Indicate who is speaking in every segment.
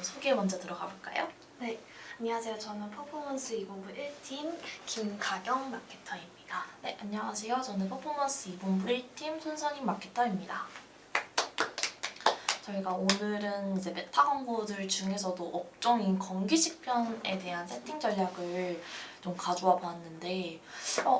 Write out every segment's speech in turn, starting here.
Speaker 1: 소개 먼저 들어가 볼까요?
Speaker 2: 네, 안녕하세요. 저는 퍼포먼스 20부 1팀 김가경 마케터입니다.
Speaker 1: 네, 안녕하세요. 저는 퍼포먼스 2본부 1팀 손선임 마케터입니다. 저희가 오늘은 이제 메타 광고들 중에서도 업종인 건기식 편에 대한 세팅 전략을 좀 가져와 봤는데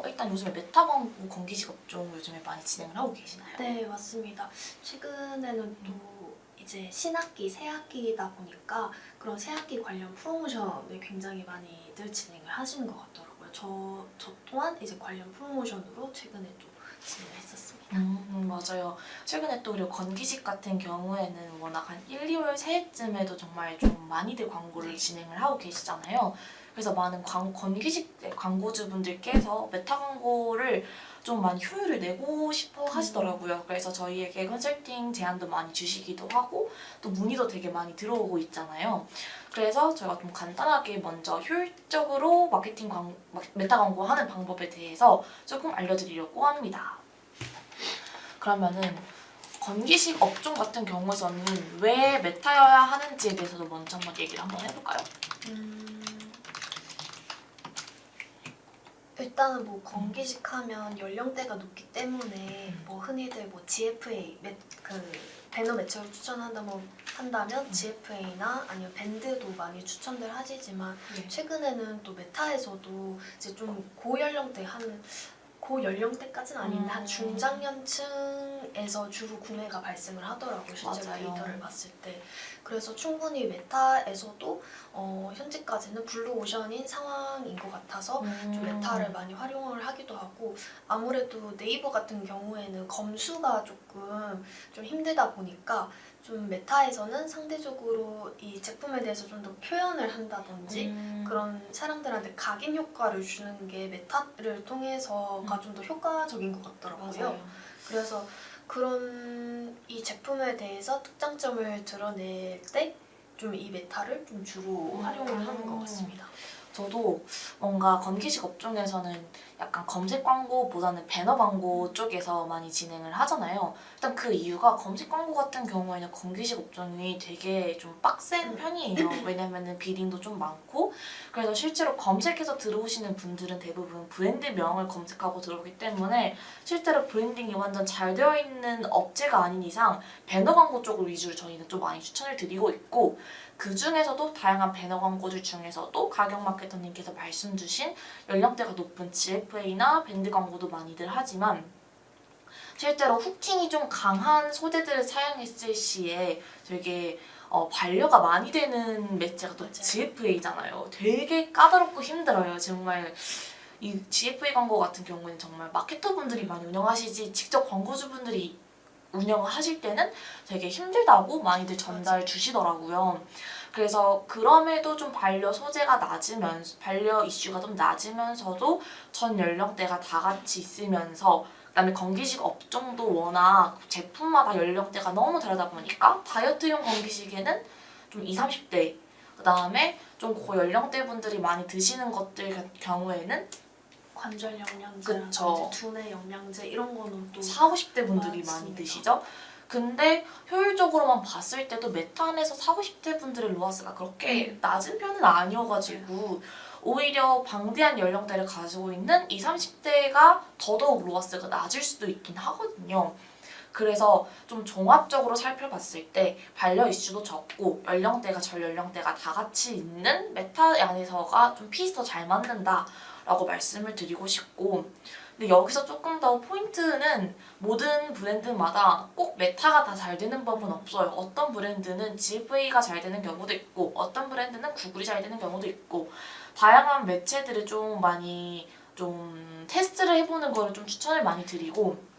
Speaker 1: 일단 요즘에 메타 광고 건기식 업종 요즘에 많이 진행을 하고 계시나요?
Speaker 2: 네, 맞습니다. 최근에는 또 이제 신학기, 새학기다 보니까 그런 새학기 관련 프로모션을 굉장히 많이들 진행을 하시는 것 같더라고요. 저 또한 이제 관련 프로모션으로 최근에 또 진행을 했었습니다.
Speaker 1: 맞아요. 최근에 또 그리고 건기식 같은 경우에는 워낙 한 1, 2월 새해쯤에도 정말 좀 많이들 광고를 진행을 하고 계시잖아요. 그래서 많은 건기식 광고주분들께서 메타 광고를 좀 많이 효율을 내고 싶어 하시더라고요. 그래서 저희에게 컨설팅 제안도 많이 주시기도 하고 또 문의도 되게 많이 들어오고 있잖아요. 그래서 저희가 좀 간단하게 먼저 효율적으로 메타 광고 하는 방법에 대해서 조금 알려드리려고 합니다. 그러면은 건기식 업종 같은 경우에서는 왜 메타여야 하는지에 대해서도 먼저 한번 얘기를 한번 해볼까요?
Speaker 2: 일단은 뭐 건기식 하면 연령대가 높기 때문에 뭐 흔히들 뭐 GFA 배너 매체를 한다면 GFA나 아니면 밴드도 많이 추천들 하시지만 최근에는 또 메타에서도 이제 좀 고연령대까지는 아닌데 한 중장년층에서 주로 구매가 발생을 하더라고요. 실제로
Speaker 1: 맞아요.
Speaker 2: 데이터를 봤을 때. 그래서 충분히 메타에서도 현재까지는 블루오션인 상황인 것 같아서 좀 메타를 많이 활용을 하기도 하고, 아무래도 네이버 같은 경우에는 검수가 조금 좀 힘들다 보니까 좀 메타에서는 상대적으로 이 제품에 대해서 좀 더 표현을 한다든지 그런 사람들한테 각인 효과를 주는 게 메타를 통해서가 좀 더 효과적인 것 같더라고요.
Speaker 1: 맞아요.
Speaker 2: 그래서 그런 이 제품에 대해서 특장점을 드러낼 때 좀 이 메타를 좀 주로 활용을 하는 것 같습니다.
Speaker 1: 저도 뭔가 건기식 업종에서는 약간 검색 광고보다는 배너 광고 쪽에서 많이 진행을 하잖아요. 일단 그 이유가 검색 광고 같은 경우에는 건기식 업종이 되게 좀 빡센 편이에요. 왜냐면은 비딩도 좀 많고, 그래서 실제로 검색해서 들어오시는 분들은 대부분 브랜드명을 검색하고 들어오기 때문에 실제로 브랜딩이 완전 잘 되어 있는 업체가 아닌 이상 배너 광고 쪽을 위주로 저희는 좀 많이 추천을 드리고 있고, 그 중에서도 다양한 배너 광고들 중에서도 가격 마케터님께서 말씀 주신 연령대가 높은 GFA나 밴드 광고도 많이들 하지만 실제로 후킹이 좀 강한 소재들을 사용했을 시에 되게 반려가 많이 되는 매체가 또 GFA잖아요. 되게 까다롭고 힘들어요. 정말 이 GFA 광고 같은 경우에는 정말 마케터분들이 많이 운영하시지 직접 광고주분들이 운영하실 때는 되게 힘들다고 많이들 전달 주시더라고요. 그래서 그럼에도 좀 반려 소재가 낮으면서 반려 이슈가 좀 낮으면서도 전 연령대가 다 같이 있으면서 그다음에 건기식 업종도 워낙 제품마다 연령대가 너무 다르다 보니까 다이어트용 건기식에는 좀 20, 30대 그다음에 좀 고연령대 분들이 많이 드시는 것들 경우에는
Speaker 2: 관절 영양제라든지
Speaker 1: 그쵸.
Speaker 2: 두뇌 영양제 이런 거는 또
Speaker 1: 40, 50대 분들이 많이
Speaker 2: 맞습니다.
Speaker 1: 드시죠? 근데 효율적으로만 봤을 때도 메타 안에서 40, 50대 분들의 로아스가 그렇게 낮은 편은 아니어가지고 오히려 방대한 연령대를 가지고 있는 20, 30대가 더더욱 로아스가 낮을 수도 있긴 하거든요. 그래서 좀 종합적으로 살펴봤을 때 반려 이슈도 적고 연령대가 전 연령대가 다 같이 있는 메타 안에서가 좀 핏이 더 잘 맞는다라고 말씀을 드리고 싶고, 근데 여기서 조금 더 포인트는 모든 브랜드마다 꼭 메타가 다 잘 되는 법은 없어요. 어떤 브랜드는 GFA가 잘 되는 경우도 있고 어떤 브랜드는 구글이 잘 되는 경우도 있고 다양한 매체들을 좀 많이 좀 테스트를 해보는 거를 좀 추천을 많이 드리고,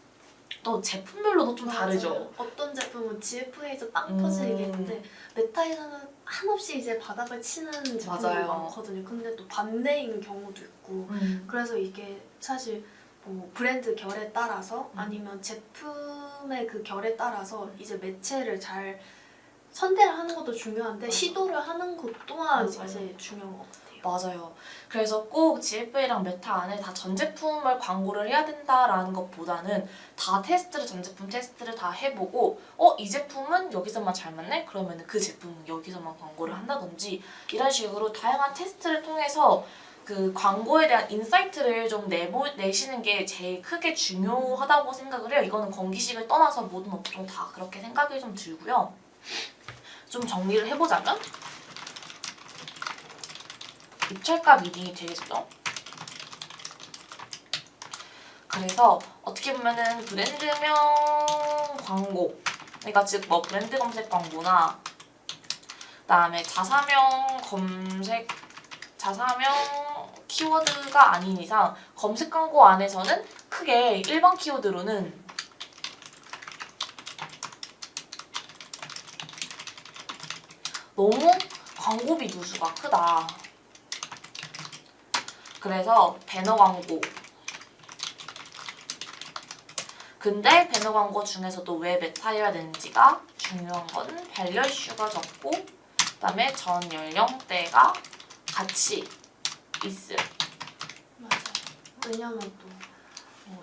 Speaker 1: 또 제품별로도 좀 다르죠.
Speaker 2: 맞아요. 어떤 제품은 GFA에서 빵 터지겠는데 메타에서는 한없이 이제 바닥을 치는 제품이
Speaker 1: 맞아요.
Speaker 2: 많거든요. 근데 또 반대인 경우도 있고 그래서 이게 사실 뭐 브랜드 결에 따라서 아니면 제품의 그 결에 따라서 이제 매체를 잘 선택을 하는 것도 중요한데
Speaker 1: 맞아.
Speaker 2: 시도를 하는 것 또한
Speaker 1: 맞아요.
Speaker 2: 이제 중요한 것 같아요.
Speaker 1: 맞아요. 그래서 꼭 GFA랑 메타 안에 다 전 제품을 광고를 해야 된다라는 것보다는 다 전 제품 테스트를 다 해보고 이 제품은 여기서만 잘 맞네? 그러면 그 제품은 여기서만 광고를 한다든지 이런 식으로 다양한 테스트를 통해서 그 광고에 대한 인사이트를 좀 내시는 게 제일 크게 중요하다고 생각을 해요. 이거는 건기식을 떠나서 모든 업종 다 그렇게 생각이 좀 들고요. 좀 정리를 해보자면 입찰가 미팅이 되겠죠. 그래서 어떻게 보면은 브랜드명 광고, 그러니까 즉 뭐 브랜드 검색 광고나 그다음에 자사명 키워드가 아닌 이상 검색 광고 안에서는 크게 일반 키워드로는 너무 광고비 누수가 크다. 그래서 배너 광고. 근데 배너 광고 중에서도 왜 메타여야 되는지가 중요한 건 발열 이슈가 적고 그다음에 전 연령대가 같이 있음.
Speaker 2: 맞아요. 왜냐면 또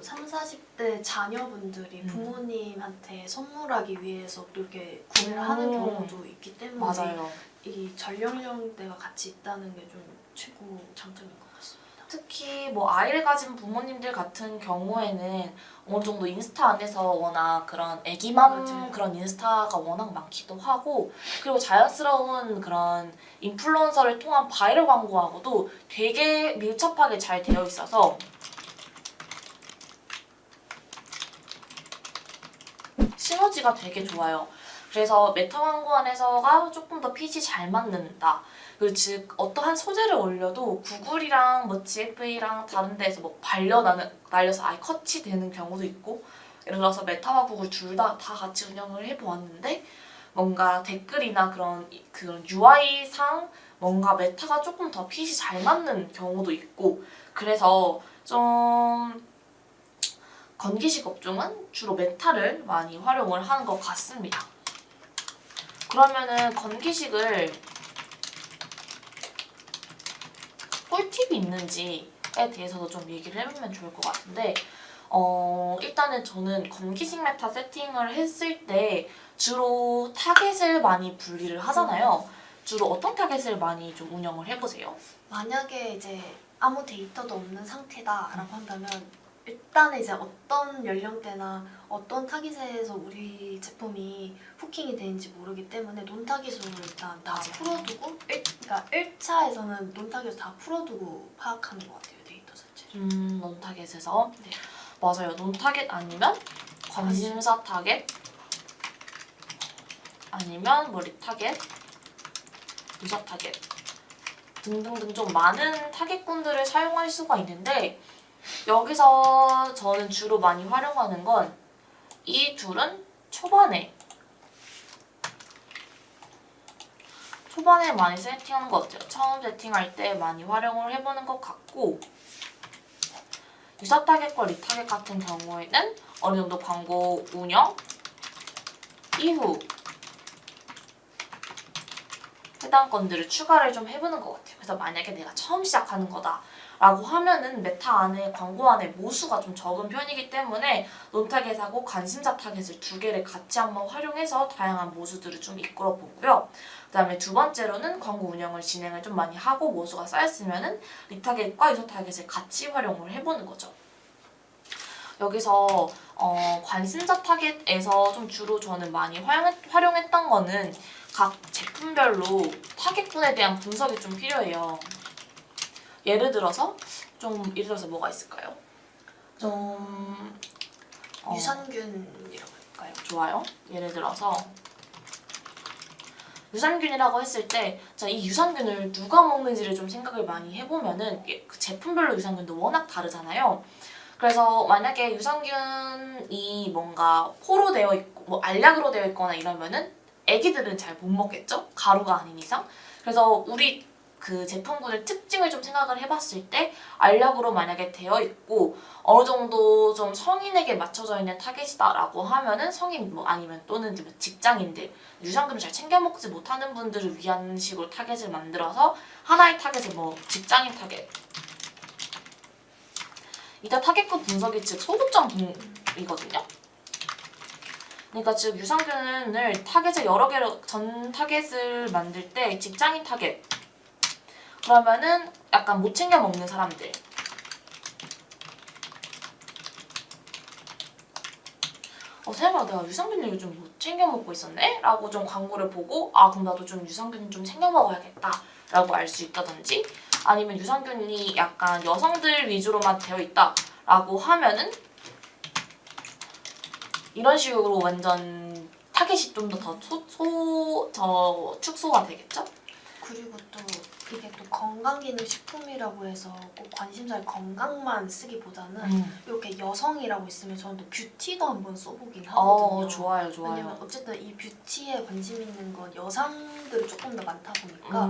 Speaker 2: 3, 40대 자녀분들이 부모님한테 선물하기 위해서 또 이렇게 구매를 하는 경우도 있기 때문에
Speaker 1: 맞아요.
Speaker 2: 이 전 연령대가 같이 있다는 게 좀 최고 장점인 것 같습니다.
Speaker 1: 특히 뭐 아이를 가진 부모님들 같은 경우에는 어느 정도 인스타 안에서 워낙 그런 애기맘
Speaker 2: 맞아요.
Speaker 1: 그런 인스타가 워낙 많기도 하고 그리고 자연스러운 그런 인플루언서를 통한 바이럴 광고하고도 되게 밀접하게 잘 되어 있어서 시너지가 되게 좋아요. 그래서 메타 광고 안에서가 조금 더 핏이 잘 맞는다. 그 즉 어떠한 소재를 올려도 구글이랑 뭐 GFA랑 다른 데에서 뭐 날려서 아예 컷이 되는 경우도 있고 예를 들어서 메타와 구글 둘 다 같이 운영을 해보았는데 뭔가 댓글이나 그런 UI상 뭔가 메타가 조금 더 핏이 잘 맞는 경우도 있고 그래서 좀 건기식 업종은 주로 메타를 많이 활용을 하는 것 같습니다. 그러면은 건기식을 꿀팁이 있는지에 대해서도 좀 얘기를 해보면 좋을 것 같은데 일단은 저는 건기식 메타 세팅을 했을 때 주로 타겟을 많이 분리를 하잖아요. 주로 어떤 타겟을 많이 좀 운영을 해보세요?
Speaker 2: 만약에 이제 아무 데이터도 없는 상태다라고 한다면 일단은 이제 어떤 연령대나 어떤 타깃에서 우리 제품이 후킹이 되는지 모르기 때문에 논타깃으로 일단 다
Speaker 1: 맞아요.
Speaker 2: 풀어두고 그러니까 1차에서는 논타깃을 다 풀어두고 파악하는 것 같아요, 데이터 자체를.
Speaker 1: 논타겟에서
Speaker 2: 네.
Speaker 1: 맞아요. 논타겟 아니면 관심사 타겟 아니면 뭐 리타겟, 유저 타겟 등등등 좀 많은 타겟군들을 사용할 수가 있는데 여기서 저는 주로 많이 활용하는 건 이 둘은 초반에 많이 세팅하는 것 같아요. 처음 세팅할 때 많이 활용을 해보는 것 같고 유사 타겟과 리타겟 같은 경우에는 어느 정도 광고 운영 이후 해당 건들을 추가를 좀 해보는 것 같아요. 그래서 만약에 내가 처음 시작하는 거다 라고 하면은 메타 안에 광고 안에 모수가 좀 적은 편이기 때문에 논타겟하고 관심사 타겟을 두 개를 같이 한번 활용해서 다양한 모수들을 좀 이끌어 보고요. 그다음에 두 번째로는 광고 운영을 진행을 좀 많이 하고 모수가 쌓였으면은 리타겟과 유저 타겟을 같이 활용을 해보는 거죠. 여기서 관심사 타겟에서 좀 주로 저는 많이 활용했던 거는 각 제품별로 타겟군에 대한 분석이 좀 필요해요. 예를 들어서 뭐가 있을까요?
Speaker 2: 유산균이라고 할까요?
Speaker 1: 좋아요. 예를 들어서 유산균이라고 했을 때 이 유산균을 누가 먹는지를 좀 생각을 많이 해보면은 그 제품별로 유산균도 워낙 다르잖아요. 그래서 만약에 유산균이 뭔가 포로 되어 있고 뭐 알약으로 되어 있거나 이러면은 애기들은 잘 못 먹겠죠? 가루가 아닌 이상. 그래서 우리 그 제품군의 특징을 좀 생각을 해봤을 때 알약으로 만약에 되어 있고 어느 정도 좀 성인에게 맞춰져 있는 타겟이다라고 하면은 성인 뭐 아니면 또는 이제 직장인들 유산균을 잘 챙겨 먹지 못하는 분들을 위한 식으로 타겟을 만들어서 하나의 타겟을 뭐 직장인 타겟 이따 타겟군 분석이 즉 소득점이거든요. 그러니까 즉 유산균을 타겟을 여러 개로 전 타겟을 만들 때 직장인 타겟 그러면은 약간 못 챙겨 먹는 사람들 생각해보니까 내가 유산균을 요즘 못 챙겨 먹고 있었네? 라고 좀 광고를 보고 아 그럼 나도 좀 유산균 좀 챙겨 먹어야겠다 라고 알 수 있다든지 아니면 유산균이 약간 여성들 위주로만 되어 있다 라고 하면은 이런 식으로 완전 타겟이 좀 더 축소가 되겠죠?
Speaker 2: 그리고 또 이게 또 건강기능식품이라고 해서 꼭 관심사의 건강만 쓰기보다는 이렇게 여성이라고 있으면 저는 또 뷰티도 한번 써보긴 하거든요.
Speaker 1: 좋아요.
Speaker 2: 왜냐면 어쨌든 이 뷰티에 관심 있는 건 여성들이 조금 더 많다 보니까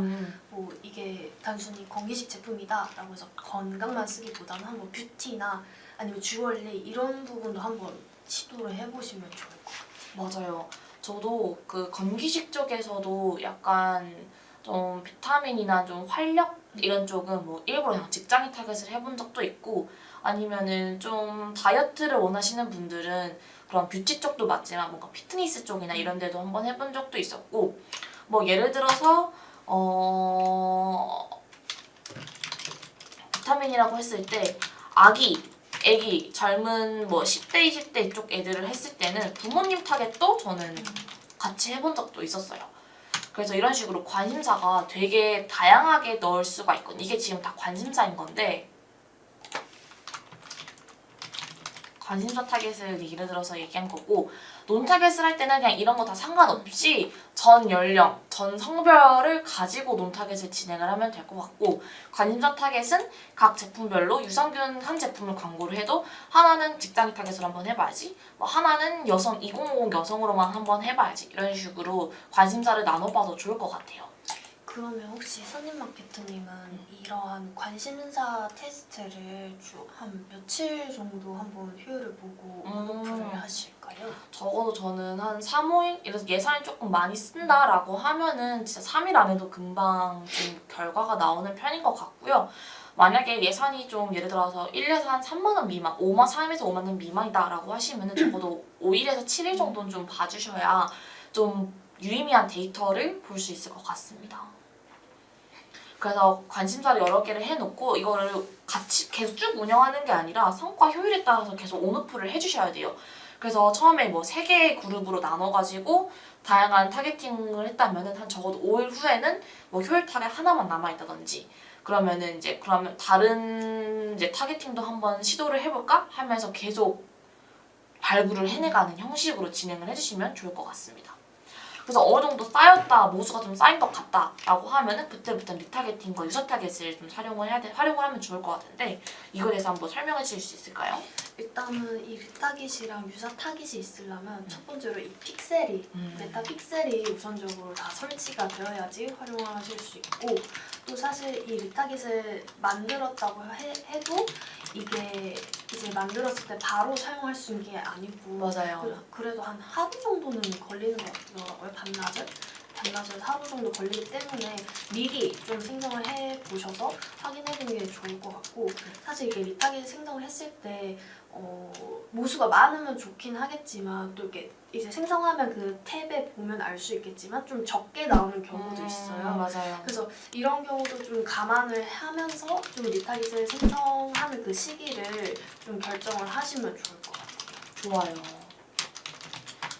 Speaker 2: 뭐 이게 단순히 건기식 제품이다라고 해서 건강만 쓰기보다는 한번 뷰티나 아니면 주얼리 이런 부분도 한번 시도를 해보시면 좋을 것 같아요.
Speaker 1: 맞아요. 저도 그 건기식 쪽에서도 약간 좀 비타민이나 좀 활력 이런 쪽은 뭐 일부러 그냥 직장인 타겟을 해본 적도 있고 아니면은 좀 다이어트를 원하시는 분들은 그런 뷰티 쪽도 맞지만 뭔가 피트니스 쪽이나 이런 데도 한번 해본 적도 있었고 뭐 예를 들어서 비타민이라고 했을 때 애기, 젊은 뭐 10대, 20대 쪽 애들을 했을 때는 부모님 타겟도 저는 같이 해본 적도 있었어요. 그래서 이런 식으로 관심사가 되게 다양하게 넣을 수가 있거든요. 이게 지금 다 관심사인 건데 관심사 타겟을 예를 들어서 얘기한 거고 논 타겟을 할 때는 그냥 이런 거 다 상관없이 전 연령, 전 성별을 가지고 논 타겟을 진행을 하면 될 것 같고 관심사 타겟은 각 제품별로 유산균 한 제품을 광고를 해도 하나는 직장인 타겟으로 한번 해봐야지 뭐 하나는 여성 2050 여성으로만 한번 해봐야지 이런 식으로 관심사를 나눠봐도 좋을 것 같아요.
Speaker 2: 그러면 혹시 선임마케터님은 이러한 관심사 테스트를 한 며칠 정도 한번 효율을 보고 언어풀을 하실까요?
Speaker 1: 적어도 저는 한 3, 5일? 이래서 예산이 조금 많이 쓴다라고 하면은 진짜 3일 안에도 금방 좀 결과가 나오는 편인 것 같고요. 만약에 예산이 좀 예를 들어서 1에서 한 3만 원 미만, 3에서 5만 원 미만이다라고 하시면은 적어도 5일에서 7일 정도는 좀 봐주셔야 좀 유의미한 데이터를 볼 수 있을 것 같습니다. 그래서 관심사를 여러 개를 해놓고 이거를 같이 계속 쭉 운영하는 게 아니라 성과 효율에 따라서 계속 온오프를 해주셔야 돼요. 그래서 처음에 뭐 3개의 그룹으로 나눠가지고 다양한 타겟팅을 했다면은 한 적어도 5일 후에는 뭐 효율 타겟 하나만 남아있다든지 그러면은 이제 그러면 다른 이제 타겟팅도 한번 시도를 해볼까 하면서 계속 발굴을 해내가는 형식으로 진행을 해주시면 좋을 것 같습니다. 그래서 어느 정도 쌓였다, 모수가 좀 쌓인 것 같다라고 하면은 그때부터 리타겟팅과 유사 타겟을 좀 활용을 하면 좋을 것 같은데 이거에 대해서 한번 설명해 주실 수 있을까요?
Speaker 2: 일단은 이 리타깃이랑 유사 타깃이 있으려면 첫 번째로 이 픽셀이 메타 픽셀이 우선적으로 다 설치가 되어야지 활용하실 수 있고 또 사실 이 리타깃을 만들었다고 해도 이게 이제 만들었을 때 바로 사용할 수 있는 게 아니고
Speaker 1: 맞아요.
Speaker 2: 그래도 한 하루 정도는 걸리는 것 같더라고요. 반나절 하루 정도 걸리기 때문에 미리 좀 생성을 해보셔서 확인해보는 게 좋을 것 같고 사실 이게 리타깃 생성을 했을 때 모수가 많으면 좋긴 하겠지만 또 이렇게 이제 생성하면 그 탭에 보면 알 수 있겠지만 좀 적게 나오는 경우도 있어요.
Speaker 1: 맞아요.
Speaker 2: 그래서 이런 경우도 좀 감안을 하면서 좀 리타깃을 생성하는 그 시기를 좀 결정을 하시면 좋을 것 같아요.
Speaker 1: 좋아요.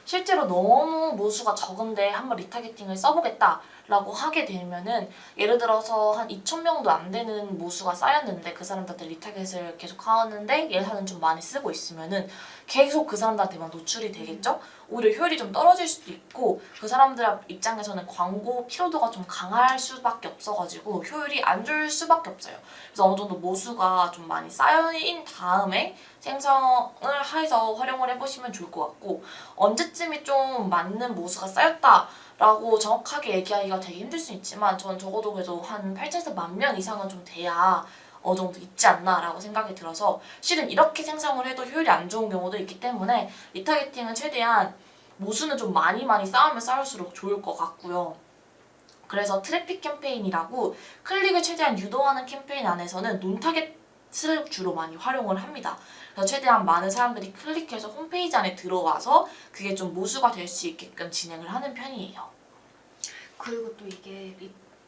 Speaker 1: 실제로 너무 모수가 적은데 한번 리타겟팅을 써보겠다라고 하게 되면은 예를 들어서 한 2,000명도 안 되는 모수가 쌓였는데 그 사람들한테 리타겟을 계속 하는데 예산은 좀 많이 쓰고 있으면은 계속 그 사람들한테만 노출이 되겠죠? 오히려 효율이 좀 떨어질 수도 있고 그 사람들 입장에서는 광고 피로도가 좀 강할 수밖에 없어가지고 효율이 안 좋을 수밖에 없어요. 그래서 어느 정도 모수가 좀 많이 쌓인 다음에 생성을 해서 활용을 해보시면 좋을 것 같고 언제쯤이 좀 맞는 모수가 쌓였다 라고 정확하게 얘기하기가 되게 힘들 수 있지만 전 적어도 그래도 한 8천에서 10,000명 이상은 좀 돼야 어느 정도 있지 않나라고 생각이 들어서 실은 이렇게 생성을 해도 효율이 안 좋은 경우도 있기 때문에 리타게팅은 최대한 모수는 좀 많이 쌓으면 쌓을수록 좋을 것 같고요. 그래서 트래픽 캠페인이라고 클릭을 최대한 유도하는 캠페인 안에서는 논타겟을 주로 많이 활용을 합니다. 그래서 최대한 많은 사람들이 클릭해서 홈페이지 안에 들어와서 그게 좀 모수가 될 수 있게끔 진행을 하는 편이에요.
Speaker 2: 그리고 또 이게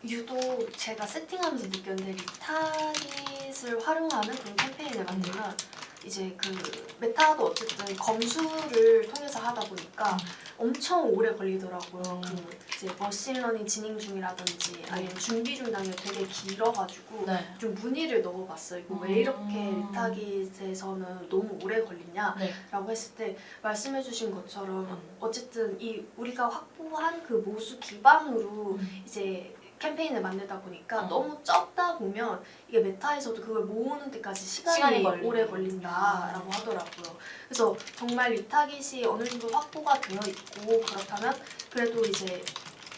Speaker 2: 유독 제가 세팅하면서 느꼈는데 리타깃을 활용하는 그런 캠페인을 만들면 이제 그 메타도 어쨌든 검수를 통해서 하다 보니까 엄청 오래 걸리더라고요. 그 이제 머신러닝 진행 중이라든지 아니면 준비 중 단계가 되게 길어가지고
Speaker 1: 네.
Speaker 2: 좀 문의를 넣어봤어요. 이거 왜 이렇게 리타깃에서는 너무 오래 걸리냐?
Speaker 1: 네.
Speaker 2: 라고 했을 때 말씀해주신 것처럼 어쨌든 이 우리가 확보한 그 모수 기반으로 이제 캠페인을 만들다 보니까 너무 적다 보면 이게 메타에서도 그걸 모으는 데까지 시간이 오래 걸린다라고 하더라고요. 그래서 정말 리타깃이 어느 정도 확보가 되어 있고 그렇다면 그래도 이제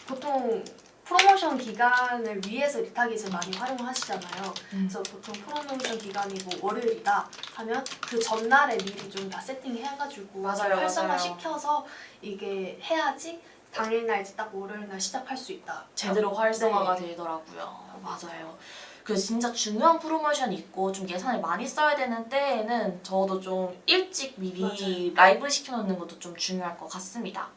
Speaker 2: 보통 프로모션 기간을 위해서 리타깃을 많이 활용하시잖아요. 그래서 보통 프로모션 기간이 뭐 월요일이다 하면 그 전날에 미리 좀 다 세팅해가지고
Speaker 1: 맞아요.
Speaker 2: 활성화시켜서 이게 해야지 당일날 이제 딱 월요일날 시작할 수 있다.
Speaker 1: 제대로 활성화가 되더라고요. 맞아요. 그래서 진짜 중요한 프로모션이 있고 좀 예산을 많이 써야 되는 때에는 저도 좀 일찍 미리 라이브 시켜놓는 것도 좀 중요할 것 같습니다.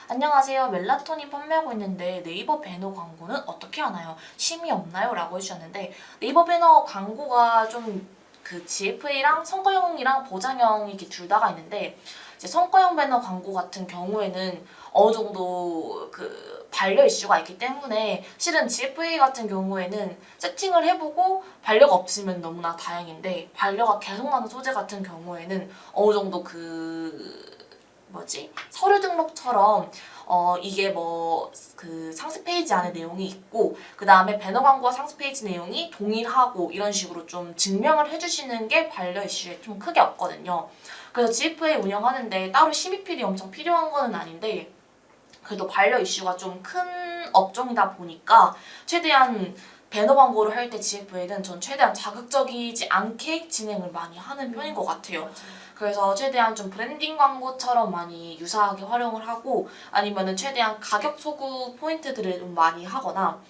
Speaker 1: 안녕하세요. 멜라토닌 판매하고 있는데 네이버 배너 광고는 어떻게 하나요? 심의 없나요? 라고 해주셨는데 네이버 배너 광고가 좀 그 GFA랑 성과형이랑 보장형 이렇게 둘 다가 있는데 이제 성과형 배너 광고 같은 경우에는 어느 정도 그 반려 이슈가 있기 때문에 실은 GFA 같은 경우에는 세팅을 해보고 반려가 없으면 너무나 다행인데 반려가 계속 나는 소재 같은 경우에는 어느 정도 서류 등록처럼 이게 뭐 그 상세 페이지 안에 내용이 있고 그 다음에 배너 광고와 상세 페이지 내용이 동일하고 이런 식으로 좀 증명을 해주시는 게 반려 이슈에 좀 크게 없거든요. 그래서 GFA 운영하는데 따로 심의필이 엄청 필요한 거는 아닌데 그래도 반려 이슈가 좀 큰 업종이다 보니까 최대한 배너 광고를 할 때 GFA는 전 최대한 자극적이지 않게 진행을 많이 하는 편인 것 같아요. 그래서 최대한 좀 브랜딩 광고처럼 많이 유사하게 활용을 하고 아니면은 최대한 가격 소구 포인트들을 좀 많이 하거나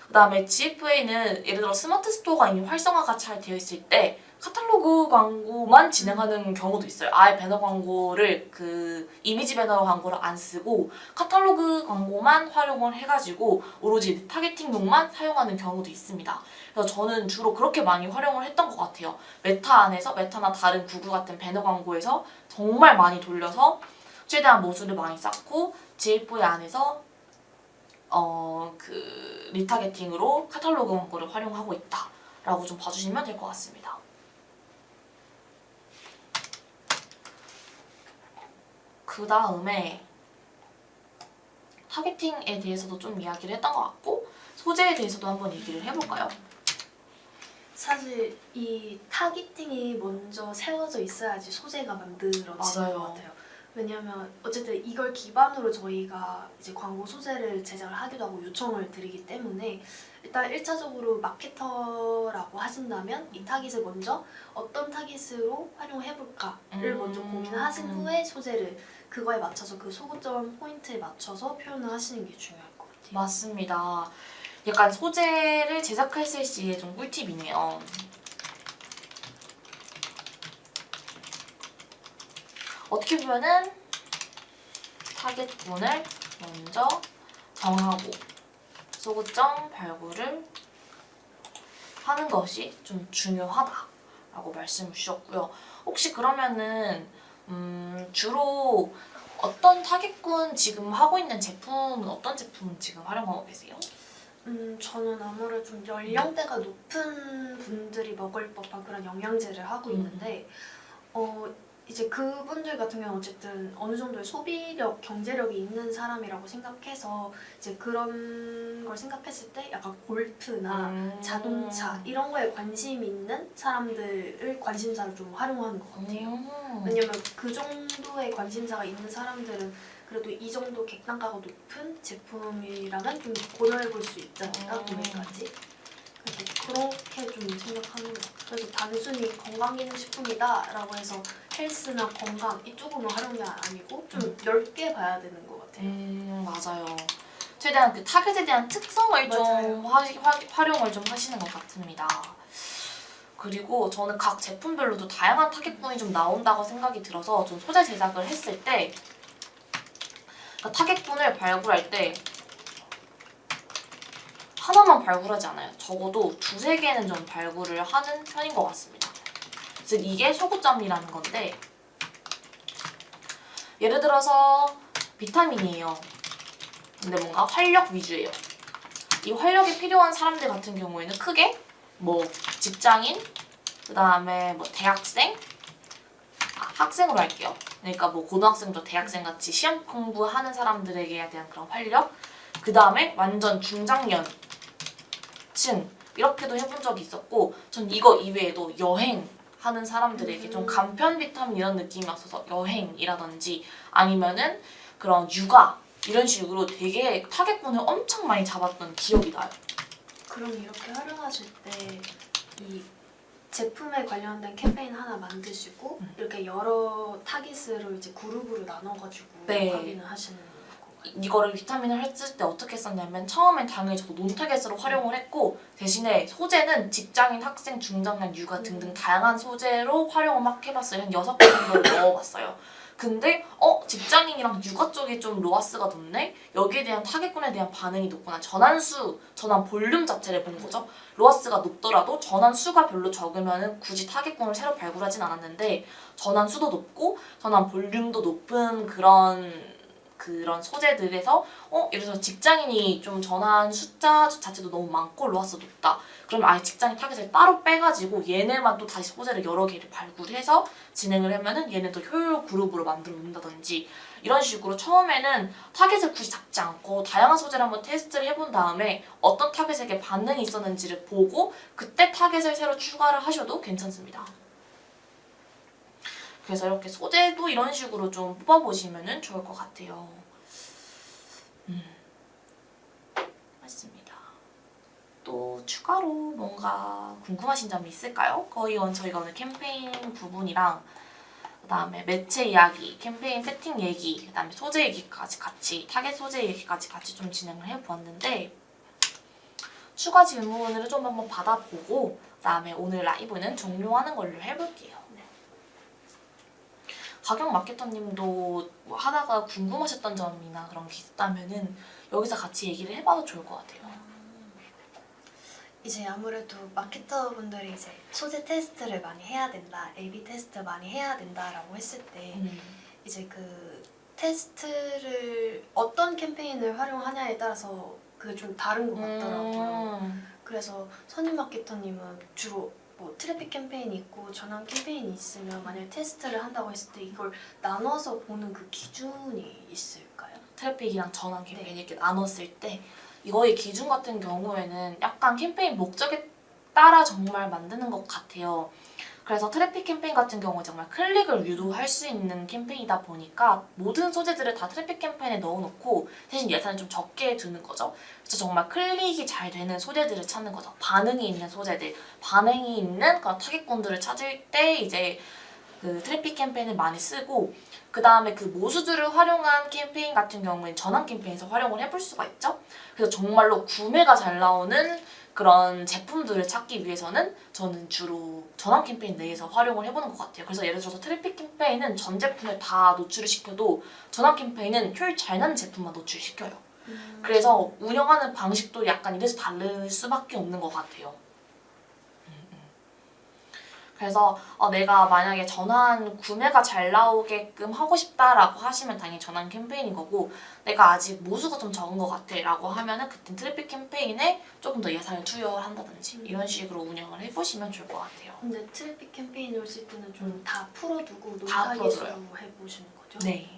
Speaker 1: 그 다음에 GFA는 예를 들어 스마트 스토어가 이미 활성화가 잘 되어 있을 때 카탈로그 광고만 진행하는 경우도 있어요. 아예 배너 광고를 그 이미지 배너 광고를 안 쓰고 카탈로그 광고만 활용을 해가지고 오로지 타겟팅용만 사용하는 경우도 있습니다. 그래서 저는 주로 그렇게 많이 활용을 했던 것 같아요. 메타 안에서 메타나 다른 구글 같은 배너 광고에서 정말 많이 돌려서 최대한 모수를 많이 쌓고 GFA 안에서 그 리타게팅으로 카탈로그 광고를 활용하고 있다라고 좀 봐주시면 될 것 같습니다. 그 다음에 타겟팅에 대해서도 좀 이야기를 했던 것 같고 소재에 대해서도 한번 얘기를 해볼까요?
Speaker 2: 사실 이 타깃팅이 먼저 세워져 있어야지 소재가 만들어지는
Speaker 1: 맞아요.
Speaker 2: 것 같아요. 왜냐하면 어쨌든 이걸 기반으로 저희가 이제 광고 소재를 제작을 하기도 하고 요청을 드리기 때문에 일단 1차적으로 마케터라고 하신다면 이 타깃을 먼저 어떤 타깃으로 활용해볼까를 먼저 고민하신 후에 소재를 그거에 맞춰서 그 소구점 포인트에 맞춰서 표현을 하시는 게 중요할 것 같아요.
Speaker 1: 맞습니다. 약간 소재를 제작했을 시에 좀 꿀팁이네요. 어떻게 보면은 타겟군을 먼저 정하고 소구점 발굴을 하는 것이 좀 중요하다라고 말씀을 주셨고요. 혹시 그러면은 주로 어떤 타겟군 지금 하고 있는 제품은 어떤 제품 지금 활용하고 계세요?
Speaker 2: 저는 아무래도 좀 연령대가 높은 분들이 먹을 법한 그런 영양제를 하고 있는데 이제 그분들 같은 경우는 어쨌든 어느 정도의 소비력, 경제력이 있는 사람이라고 생각해서 이제 그런 걸 생각했을 때 약간 골프나 자동차 이런 거에 관심 있는 사람들을 관심사를 좀 활용하는 것 같아요. 왜냐면 그 정도의 관심사가 있는 사람들은 그래도 이 정도 객단가가 높은 제품이라면 좀 고려해볼 수 있잖아요, 구매까지. 그래서 그렇게 좀 생각하는 것 같아요. 그래서 단순히 건강기능식품이다라고 해서 헬스나 건강 이쪽으로만 활용이 아니고 좀 넓게 봐야 되는 것 같아요.
Speaker 1: 맞아요. 최대한 그 타겟에 대한 특성을 좀
Speaker 2: 맞아요.
Speaker 1: 활용을 좀 하시는 것 같습니다. 그리고 저는 각 제품별로도 다양한 타겟군이 좀 나온다고 생각이 들어서 좀 소재 제작을 했을 때 그러니까 타겟군을 발굴할 때 하나만 발굴하지 않아요. 적어도 두세 개는 좀 발굴을 하는 편인 것 같습니다. 즉 이게 소구점이라는 건데 예를 들어서 비타민이에요. 근데 뭔가 활력 위주예요. 이 활력이 필요한 사람들 같은 경우에는 크게 뭐 직장인, 그 다음에 뭐 대학생, 학생으로 할게요. 그러니까 뭐 고등학생도 대학생 같이 시험 공부하는 사람들에게 대한 그런 활력, 그 다음에 완전 중장년층 이렇게도 해본 적이 있었고 전 이거 이외에도 여행하는 사람들에게 좀 간편 비타민 이런 느낌이 왔어서 여행이라든지 아니면은 그런 육아 이런 식으로 되게 타겟군을 엄청 많이 잡았던 기억이 나요.
Speaker 2: 그럼 이렇게 활용하실 때 이 제품에 관련된 캠페인 하나 만드시고 이렇게 여러 타깃으로 이제 그룹으로 나눠가지고
Speaker 1: 네.
Speaker 2: 확인을 하시는 건가요?
Speaker 1: 이거를 비타민을 했을 때 어떻게 썼냐면 처음엔 당연히 저도 논타겟으로 활용을 했고 대신에 소재는 직장인, 학생, 중장년, 육아 등등 다양한 소재로 활용을 막 해봤어요. 한 6개 정도를 넣어봤어요. 근데 직장인이랑 육아 쪽이 좀 로아스가 높네? 여기에 대한 타겟군에 대한 반응이 높구나. 전환수, 전환 볼륨 자체를 본 거죠. 로아스가 높더라도 전환수가 별로 적으면 굳이 타겟군을 새로 발굴하진 않았는데 전환수도 높고 전환 볼륨도 높은 그런 소재들에서 예를 들어서 직장인이 좀 전환 숫자 자체도 너무 많고 로아스 높다. 그러면 아예 직장인 타겟을 따로 빼가지고 얘네만 또 다시 소재를 여러 개를 발굴해서 진행을 하면은 얘네도 효율 그룹으로 만들어 놓는다든지 이런 식으로 처음에는 타겟을 굳이 잡지 않고 다양한 소재를 한번 테스트를 해본 다음에 어떤 타겟에게 반응이 있었는지를 보고 그때 타겟을 새로 추가를 하셔도 괜찮습니다. 그래서 이렇게 소재도 이런 식으로 좀 뽑아보시면 좋을 것 같아요. 맞습니다. 또 추가로 뭔가 궁금하신 점이 있을까요? 거의 저희가 오늘 캠페인 부분이랑 그다음에 매체 이야기, 캠페인 세팅 얘기, 그다음에 소재 얘기까지 같이 타겟 소재 얘기까지 같이 좀 진행을 해보았는데 추가 질문을 좀 한번 받아보고 그다음에 오늘 라이브는 종료하는 걸로 해볼게요. 가격 마케터님도 뭐 하다가 궁금하셨던 점이나 그런 게 있다면은 여기서 같이 얘기를 해봐도 좋을 것 같아요.
Speaker 2: 이제 아무래도 마케터분들이 이제 소재 테스트를 많이 해야 된다, A/B 테스트 많이 해야 된다라고 했을 때 이제 그 테스트를 어떤 캠페인을 활용하냐에 따라서 그게 좀 다른 것 같더라고요. 그래서 선임 마케터님은 주로 뭐 트래픽 캠페인이 있고 전환 캠페인이 있으면 만약에 테스트를 한다고 했을 때 이걸 나눠서 보는 그 기준이 있을까요?
Speaker 1: 트래픽이랑 전환 캠페인 이렇게 나눴을 때 이거의 기준 같은 경우에는 약간 캠페인 목적에 따라 정말 만드는 것 같아요. 그래서 트래픽 캠페인 같은 경우에 정말 클릭을 유도할 수 있는 캠페인이다 보니까 모든 소재들을 다 트래픽 캠페인에 넣어놓고 대신 예산을 좀 적게 두는 거죠. 그래서 정말 클릭이 잘 되는 소재들을 찾는 거죠. 반응이 있는 소재들, 반응이 있는 그런 타겟군들을 찾을 때 이제 그 트래픽 캠페인을 많이 쓰고 그 다음에 그 모수들을 활용한 캠페인 같은 경우에는 전환 캠페인에서 활용을 해볼 수가 있죠. 그래서 정말로 구매가 잘 나오는 그런 제품들을 찾기 위해서는 저는 주로 전환 캠페인 내에서 활용을 해보는 것 같아요. 그래서 예를 들어서 트래픽 캠페인은 전 제품을 다 노출을 시켜도 전환 캠페인은 효율 잘 나는 제품만 노출시켜요. 그래서 운영하는 방식도 약간 이래서 다를 수밖에 없는 것 같아요. 그래서 내가 만약에 전환 구매가 잘 나오게끔 하고 싶다라고 하시면 당연히 전환 캠페인인 거고 내가 아직 모수가 좀 적은 것 같아 라고 하면은 그땐 트래픽 캠페인에 조금 더 예산을 투여를 한다든지 이런 식으로 운영을 해보시면 좋을 것 같아요.
Speaker 2: 근데 트래픽 캠페인을 쓸 때는 좀 다 풀어두고
Speaker 1: 다
Speaker 2: 논타깃으로
Speaker 1: 풀어둬요.
Speaker 2: 해보시는 거죠?
Speaker 1: 네.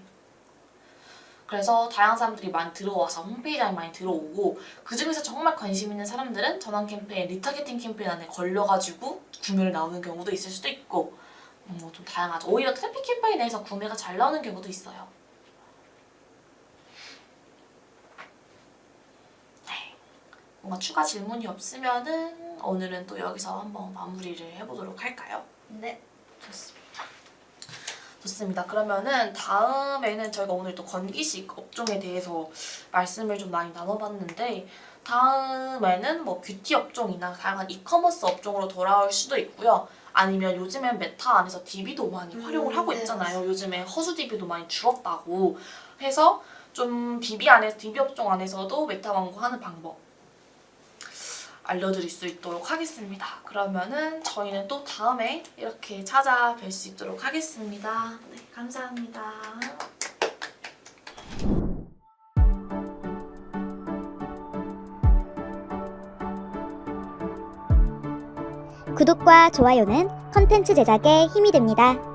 Speaker 1: 그래서 다양한 사람들이 많이 들어와서 홈페이지에 많이 들어오고 그중에서 정말 관심 있는 사람들은 전환 캠페인, 리타겟팅 캠페인 안에 걸려가지고 구매를 나오는 경우도 있을 수도 있고 좀 다양하죠. 오히려 트래픽 캠페인에서 구매가 잘 나오는 경우도 있어요. 뭔가 추가 질문이 없으면은 오늘은 또 여기서 한번 마무리를 해보도록 할까요?
Speaker 2: 네, 좋습니다.
Speaker 1: 좋습니다. 그러면은 다음에는 저희가 오늘 또 건기식 업종에 대해서 말씀을 좀 많이 나눠봤는데 다음에는 뭐 뷰티 업종이나 다양한 이커머스 업종으로 돌아올 수도 있고요. 아니면 요즘엔 메타 안에서 DB도 많이 활용을 하고
Speaker 2: 네,
Speaker 1: 있잖아요.
Speaker 2: 맞습니다.
Speaker 1: 요즘에 허수 DB도 많이 줄었다고 해서 좀 DB 업종 안에서도 메타 광고하는 방법 알려드릴 수 있도록 하겠습니다. 그러면은 저희는 또 다음에 이렇게 찾아뵐 수 있도록 하겠습니다. 네, 감사합니다.
Speaker 3: 구독과 좋아요는 컨텐츠 제작에 힘이 됩니다.